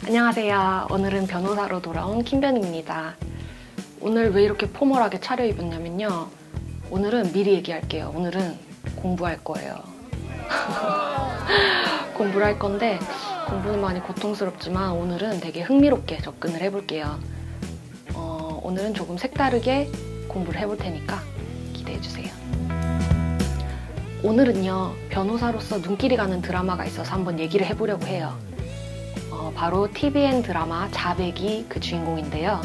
안녕하세요. 오늘은 변호사로 돌아온 김변입니다. 오늘 왜 이렇게 포멀하게 차려입었냐면요. 오늘은 미리 얘기할게요. 오늘은 공부할 거예요. 공부를 할 건데 공부는 많이 고통스럽지만 오늘은 되게 흥미롭게 접근을 해볼게요. 오늘은 조금 색다르게 공부를 해볼 테니까 기대해주세요. 오늘은요, 변호사로서 눈길이 가는 드라마가 있어서 한번 얘기를 해보려고 해요. 바로 TVN 드라마 자백이 그 주인공인데요.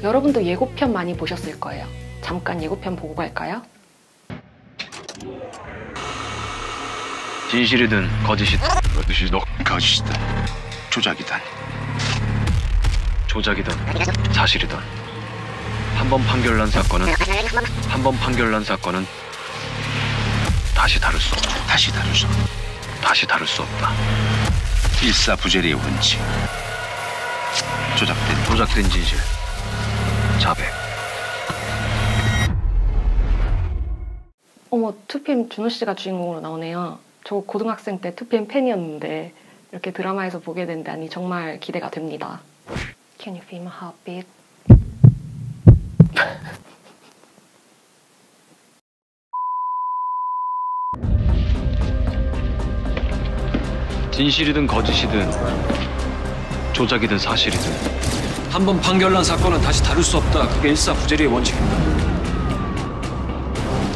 여러분도 예고편 많이 보셨을 거예요. 잠깐 예고편 보고 갈까요? 진실이든 거짓이든 거짓이든 조작이든 사실이든 한 번 판결난 사건은 다시 다룰 수 없다. 일사부재리의 원칙. 조작된 진실. 자백. 어머, 2PM 준호 씨가 주인공으로 나오네요. 저 고등학생 때 2PM 팬이었는데 이렇게 드라마에서 보게 된다니 정말 기대가 됩니다. Can you feel my heartbeat? 진실이든 거짓이든 조작이든 사실이든 한 번 판결난 사건은 다시 다룰 수 없다. 그게 일사부재리의 원칙입니다.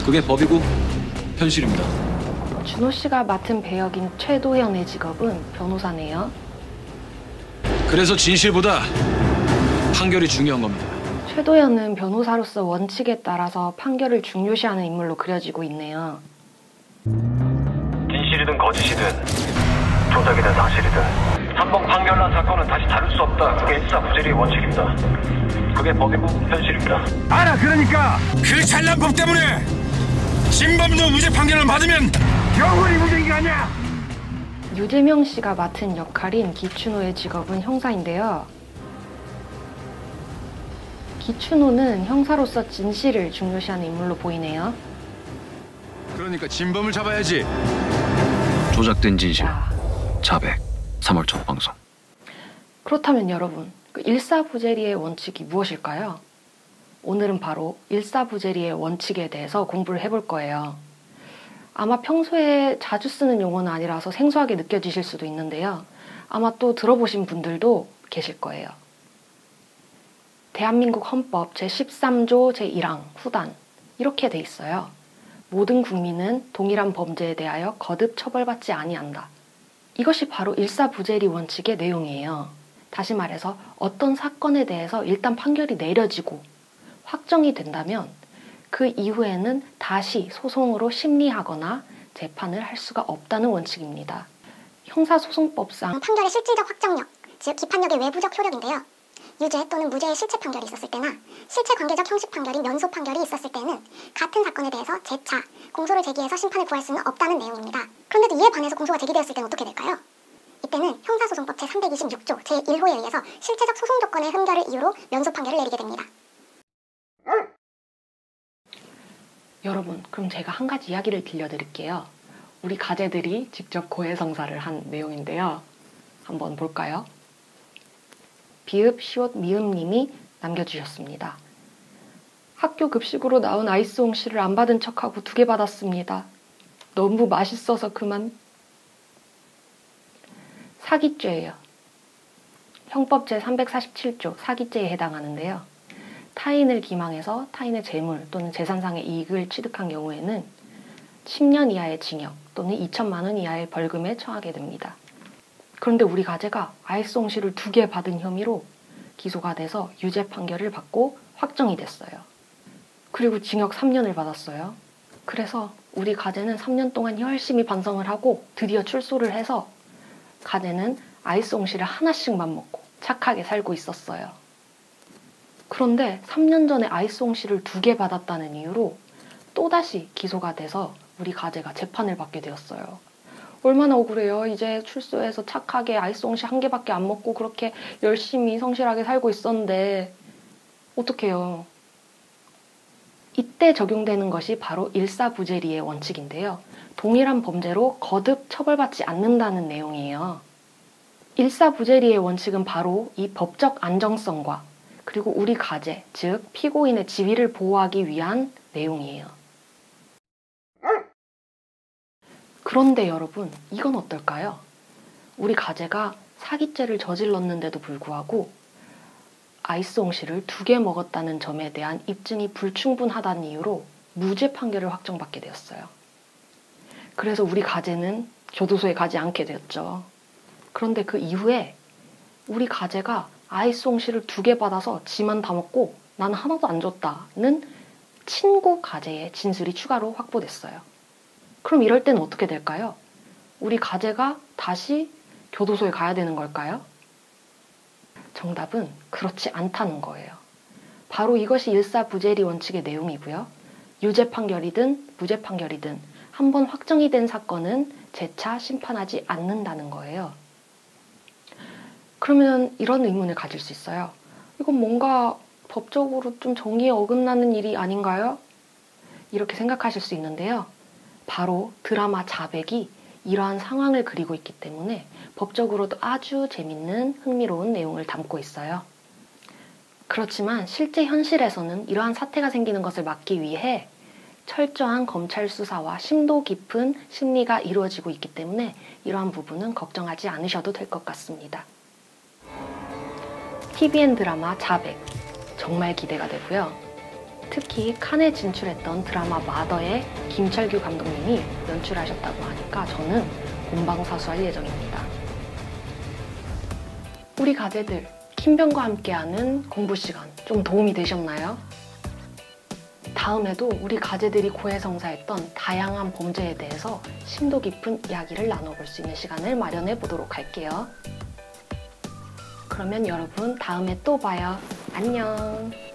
그게 법이고 현실입니다. 준호 씨가 맡은 배역인 최도현의 직업은 변호사네요. 그래서 진실보다 판결이 중요한 겁니다. 최도현은 변호사로서 원칙에 따라서 판결을 중요시하는 인물로 그려지고 있네요. 진실이든 거짓이든 조작이든 사실이든 한 번 판결난 사건은 다시 다룰 수 없다. 그게 일사부재리의 원칙입니다. 그게 법이고 현실입니다. 알아. 그러니까 그 잘난 법 때문에 진범도 무죄 판결을 받으면 영원히 무죄인 게 아니야. 유재명 씨가 맡은 역할인 기춘호의 직업은 형사인데요. 기춘호는 형사로서 진실을 중요시하는 인물로 보이네요. 그러니까 진범을 잡아야지. 조작된 진실. 자, 자백. 3월 첫 방송. 그렇다면 여러분, 그 일사부재리의 원칙이 무엇일까요? 오늘은 바로 일사부재리의 원칙에 대해서 공부를 해볼 거예요. 아마 평소에 자주 쓰는 용어는 아니라서 생소하게 느껴지실 수도 있는데요. 아마 또 들어보신 분들도 계실 거예요. 대한민국 헌법 제13조 제1항 후단 이렇게 돼 있어요. 모든 국민은 동일한 범죄에 대하여 거듭 처벌받지 아니한다. 이것이 바로 일사부재리 원칙의 내용이에요. 다시 말해서 어떤 사건에 대해서 일단 판결이 내려지고 확정이 된다면 그 이후에는 다시 소송으로 심리하거나 재판을 할 수가 없다는 원칙입니다. 형사소송법상 판결의 실질적 확정력, 즉 기판력의 외부적 효력인데요. 유죄 또는 무죄의 실체 판결이 있었을 때나 실체 관계적 형식 판결인 면소 판결이 있었을 때는 같은 사건에 대해서 재차 공소를 제기해서 심판을 구할 수는 없다는 내용입니다. 그런데도 이에 반해서 공소가 제기되었을 때는 어떻게 될까요? 이때는 형사소송법 제326조 제1호에 의해서 실체적 소송 조건의 흠결을 이유로 면소 판결을 내리게 됩니다. 여러분, 그럼 제가 한 가지 이야기를 들려드릴게요. 우리 가재들이 직접 고해성사를 한 내용인데요. 한번 볼까요? 비읍, 시옷, 미음님이 남겨주셨습니다. 학교 급식으로 나온 아이스 홍시를 안 받은 척하고 2개 받았습니다. 너무 맛있어서 그만. 사기죄예요. 형법 제347조 사기죄에 해당하는데요. 타인을 기망해서 타인의 재물 또는 재산상의 이익을 취득한 경우에는 10년 이하의 징역 또는 2천만 원 이하의 벌금에 처하게 됩니다. 그런데 우리 가재가 아이스 홍시를 2개 받은 혐의로 기소가 돼서 유죄 판결을 받고 확정이 됐어요. 그리고 징역 3년을 받았어요. 그래서 우리 가재는 3년 동안 열심히 반성을 하고 드디어 출소를 해서 가재는 아이스 홍시를 하나씩만 먹고 착하게 살고 있었어요. 그런데 3년 전에 아이스 홍시를 2개 받았다는 이유로 또다시 기소가 돼서 우리 가재가 재판을 받게 되었어요. 얼마나 억울해요. 이제 출소해서 착하게 아이스 홍시 1개밖에 안 먹고 그렇게 열심히 성실하게 살고 있었는데 어떡해요. 이때 적용되는 것이 바로 일사부재리의 원칙인데요. 동일한 범죄로 거듭 처벌받지 않는다는 내용이에요. 일사부재리의 원칙은 바로 이 법적 안정성과 그리고 우리 가제, 즉 피고인의 지위를 보호하기 위한 내용이에요. 그런데 여러분, 이건 어떨까요? 우리 가제가 사기죄를 저질렀는데도 불구하고 아이스홍시를 2개 먹었다는 점에 대한 입증이 불충분하다는 이유로 무죄 판결을 확정받게 되었어요. 그래서 우리 가제는 교도소에 가지 않게 되었죠. 그런데 그 이후에 우리 가제가 아이스홍시를 2개 받아서 지만 다 먹고 나는 하나도 안 줬다는 친고 가제의 진술이 추가로 확보됐어요. 그럼 이럴 때는 어떻게 될까요? 우리 가제가 다시 교도소에 가야 되는 걸까요? 정답은 그렇지 않다는 거예요. 바로 이것이 일사부재리 원칙의 내용이고요. 유죄 판결이든 무죄 판결이든 한번 확정이 된 사건은 재차 심판하지 않는다는 거예요. 그러면 이런 의문을 가질 수 있어요. 이건 뭔가 법적으로 좀 정의에 어긋나는 일이 아닌가요? 이렇게 생각하실 수 있는데요. 바로 드라마 자백이 이러한 상황을 그리고 있기 때문에 법적으로도 아주 재밌는 흥미로운 내용을 담고 있어요. 그렇지만 실제 현실에서는 이러한 사태가 생기는 것을 막기 위해 철저한 검찰 수사와 심도 깊은 심리가 이루어지고 있기 때문에 이러한 부분은 걱정하지 않으셔도 될 것 같습니다. TVN 드라마 자백, 정말 기대가 되고요. 특히 칸에 진출했던 드라마 마더의 김철규 감독님이 연출하셨다고 하니까 저는 본방사수할 예정입니다. 우리 가제들, 킴병과 함께하는 공부 시간 좀 도움이 되셨나요? 다음에도 우리 가제들이 고해성사했던 다양한 범죄에 대해서 심도 깊은 이야기를 나눠볼 수 있는 시간을 마련해 보도록 할게요. 그러면 여러분 다음에 또 봐요. 안녕.